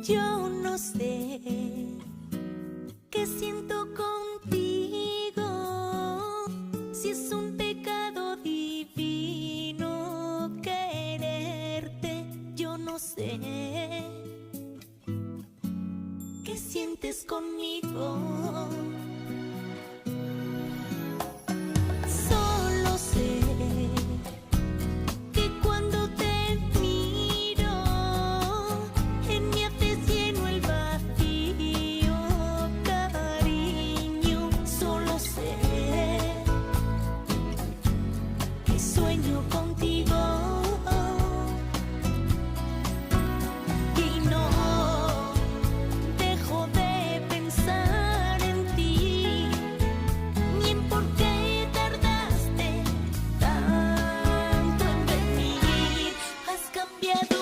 Yo no sé qué siento contigo, si es un pecado divino quererte. Yo no sé qué sientes conmigo. Solo sé que cuando te miro, en mí haces lleno el vacío, cariño. Solo sé que sueño contigo y no dejo de pensar en ti, ni en por qué tardaste tanto en venir. Has cambiado